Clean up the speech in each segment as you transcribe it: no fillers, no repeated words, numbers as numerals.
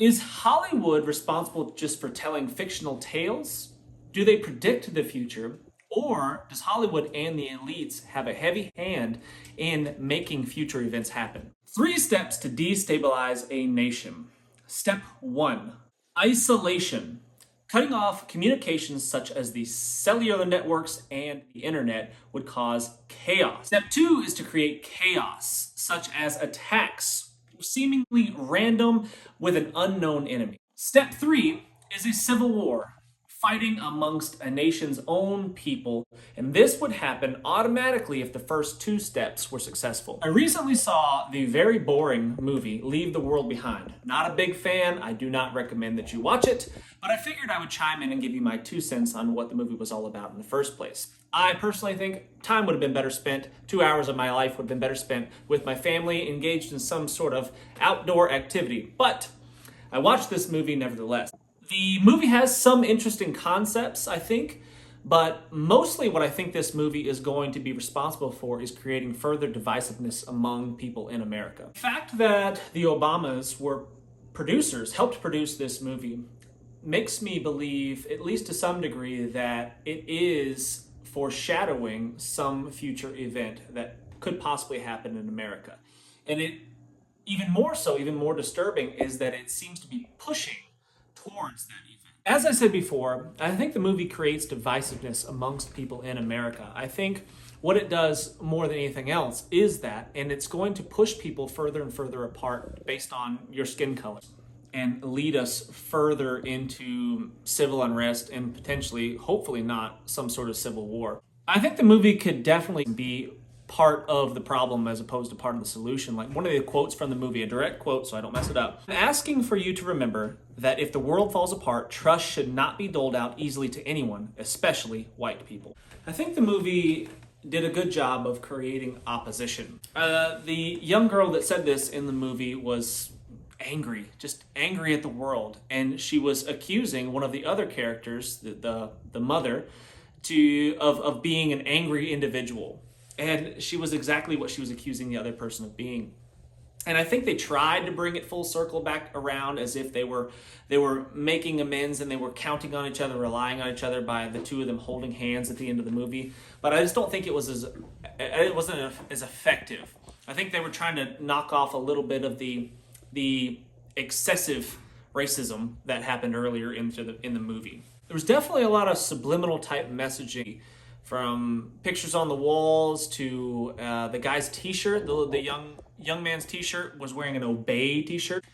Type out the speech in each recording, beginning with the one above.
Is Hollywood responsible just for telling fictional tales? Do they predict the future? Or does Hollywood and the elites have a heavy hand in making future events happen? 3 steps to destabilize a nation. Step 1, isolation. Cutting off communications such as the cellular networks and the internet would cause chaos. Step 2 is to create chaos, such as attacks, seemingly random with an unknown enemy. Step 3 is a civil war, fighting amongst a nation's own people, and this would happen automatically if the first 2 steps were successful. I recently saw the very boring movie Leave the World Behind. Not a big fan, I do not recommend that you watch it, but I figured I would chime in and give you my 2 cents on what the movie was all about in the first place. I personally think time would have been better spent, 2 hours of my life would have been better spent with my family engaged in some sort of outdoor activity, but I watched this movie nevertheless. The movie has some interesting concepts, I think, but mostly what I think this movie is going to be responsible for is creating further divisiveness among people in America. The fact that the Obamas were producers, helped produce this movie, makes me believe, at least to some degree, that it is foreshadowing some future event that could possibly happen in America. And it, even more so, even more disturbing, is that it seems to be pushing towards that event. As I said before, I think the movie creates divisiveness amongst people in America. I think what it does more than anything else is that, and it's going to push people further and further apart based on your skin color and lead us further into civil unrest and potentially, hopefully not, some sort of civil war. I think the movie could definitely be part of the problem as opposed to part of the solution. Like one of the quotes from the movie, a direct quote so I don't mess it up. I'm asking for you to remember that if the world falls apart, trust should not be doled out easily to anyone, especially white people. I think the movie did a good job of creating opposition. The young girl that said this in the movie was angry, just angry at the world. And she was accusing one of the other characters, the mother, of being an angry individual. And she was exactly what she was accusing the other person of being. And I think they tried to bring it full circle back around as if they were making amends and they were counting on each other, relying on each other by the 2 of them holding hands at the end of the movie. But I just don't think it wasn't as effective. I think they were trying to knock off a little bit of the excessive racism that happened earlier in the movie. There was definitely a lot of subliminal type messaging, from pictures on the walls to the guy's t-shirt. The young man's t-shirt was wearing an Obey t-shirt.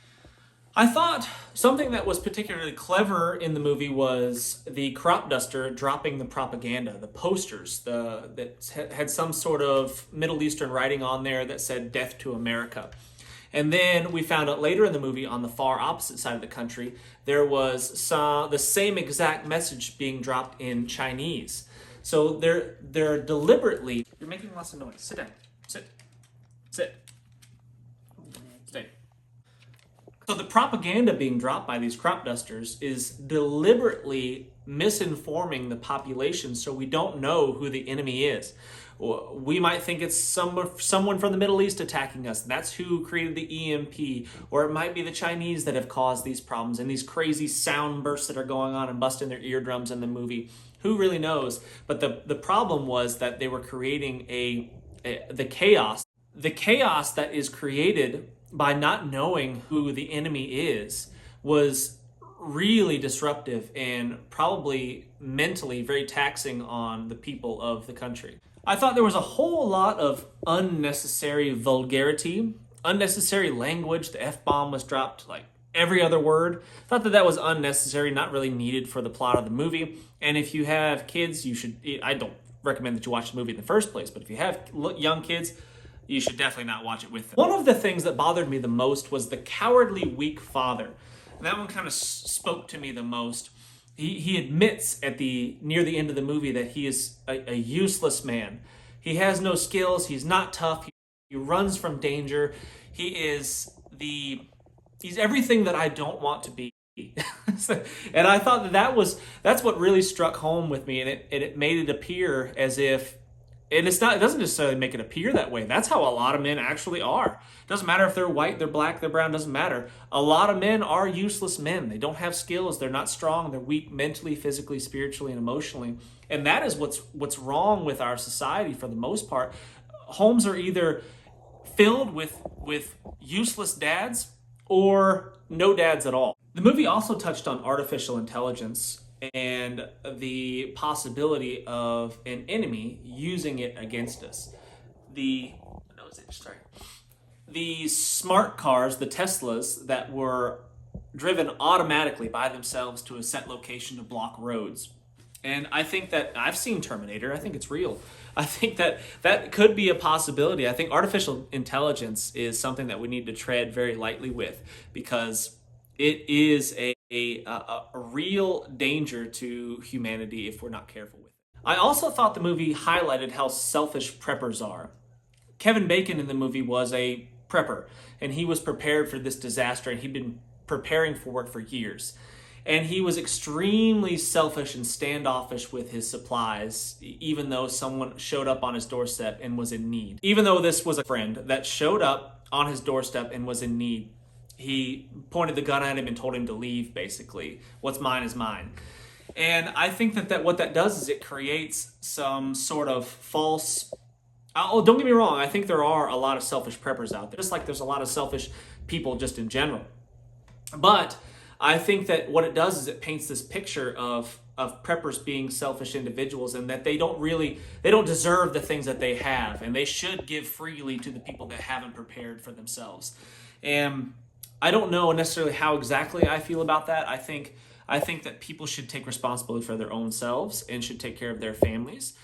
I thought something that was particularly clever in the movie was the crop duster dropping the propaganda, the posters that had some sort of Middle Eastern writing on there that said "Death to America." And then we found out later in the movie, on the far opposite side of the country, there was the same exact message being dropped in Chinese. So they're deliberately... You're making lots of noise. Sit down. Sit. Stay. So the propaganda being dropped by these crop dusters is deliberately misinforming the population so we don't know who the enemy is. We might think it's someone from the Middle East attacking us. That's who created the EMP. Or it might be the Chinese that have caused these problems and these crazy sound bursts that are going on and busting their eardrums in the movie. Who really knows? But the problem was that they were creating the chaos. The chaos that is created by not knowing who the enemy is was really disruptive and probably mentally very taxing on the people of the country. I thought there was a whole lot of unnecessary vulgarity, unnecessary language. The F-bomb was dropped like every other word. Thought that was unnecessary, not really needed for the plot of the movie. And if you have kids, I don't recommend that you watch the movie in the first place, but if you have young kids, you should definitely not watch it with them. One of the things that bothered me the most was the cowardly weak father. And that one kind of spoke to me the most. He admits near the end of the movie that he is a useless man. He has no skills, he's not tough, he runs from danger. He's everything that I don't want to be. And I thought that's what really struck home with me, and it made it appear as if And it doesn't necessarily make it appear that way. That's how a lot of men actually are. Doesn't matter if they're white, they're black, they're brown, doesn't matter. A lot of men are useless men. They don't have skills, they're not strong, they're weak mentally, physically, spiritually, and emotionally. And that is what's wrong with our society for the most part. Homes are either filled with useless dads or no dads at all. The movie also touched on artificial intelligence and the possibility of an enemy using it against us. The smart cars, the Teslas, that were driven automatically by themselves to a set location to block roads. And I think that I've seen Terminator. I think it's real. I think that could be a possibility. I think artificial intelligence is something that we need to tread very lightly with, because it is a real danger to humanity if we're not careful with it. I also thought the movie highlighted how selfish preppers are. Kevin Bacon in the movie was a prepper, and he was prepared for this disaster, and he'd been preparing for it for years. And he was extremely selfish and standoffish with his supplies, even though someone showed up on his doorstep and was in need. Even though this was a friend that showed up on his doorstep and was in need, he pointed the gun at him and told him to leave, basically. What's mine is mine. And I think that what that does is it creates some sort of false... Oh, don't get me wrong. I think there are a lot of selfish preppers out there, just like there's a lot of selfish people just in general. But I think that what it does is it paints this picture of preppers being selfish individuals, and that they don't deserve the things that they have, and they should give freely to the people that haven't prepared for themselves. And I don't know necessarily how exactly I feel about that. I think that people should take responsibility for their own selves and should take care of their families.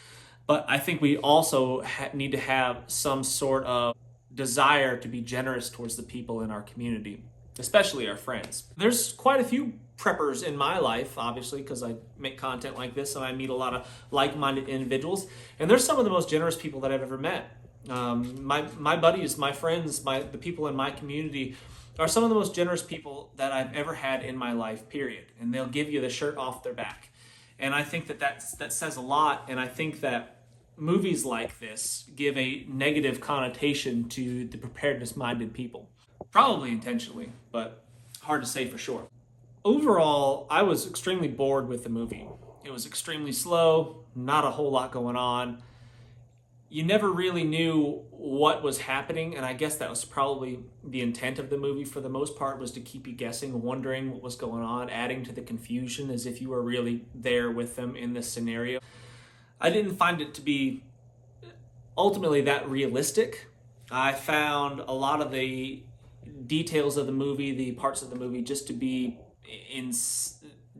But I think we also need to have some sort of desire to be generous towards the people in our community, especially our friends. There's quite a few preppers in my life, obviously, because I make content like this and I meet a lot of like-minded individuals. And they're some of the most generous people that I've ever met. My buddies, my friends, the people in my community are some of the most generous people that I've ever had in my life, period. And they'll give you the shirt off their back. And I think that says a lot. And I think that movies like this give a negative connotation to the preparedness-minded people. Probably intentionally, but hard to say for sure. Overall, I was extremely bored with the movie. It was extremely slow, not a whole lot going on. You never really knew what was happening, and I guess that was probably the intent of the movie for the most part, was to keep you guessing, wondering what was going on, adding to the confusion as if you were really there with them in this scenario. I didn't find it to be ultimately that realistic. I found a lot of the details of the movie, the parts of the movie, just to be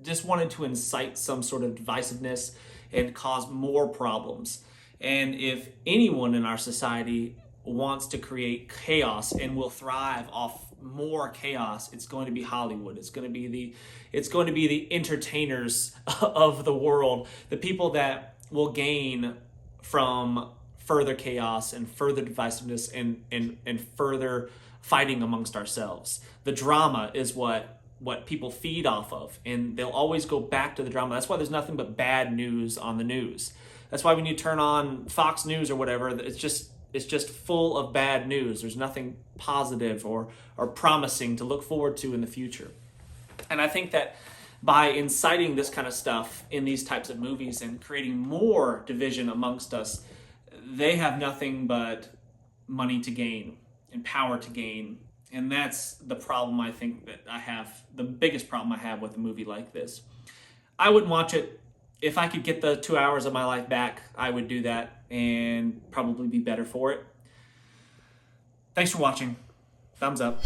just wanted to incite some sort of divisiveness and cause more problems. And if anyone in our society wants to create chaos and will thrive off more chaos, it's going to be Hollywood. It's going to be the entertainers of the world, the people that will gain from further chaos and further divisiveness and further fighting amongst ourselves. The drama is what people feed off of, and they'll always go back to the drama. That's why there's nothing but bad news on the news. That's why when you turn on Fox News or whatever, it's just full of bad news. There's nothing positive or promising to look forward to in the future. And I think that by inciting this kind of stuff in these types of movies and creating more division amongst us, they have nothing but money to gain and power to gain. And that's the problem I think that I have, the biggest problem I have with a movie like this. I wouldn't watch it. If I could get the 2 hours of my life back, I would do that and probably be better for it. Thanks for watching. Thumbs up.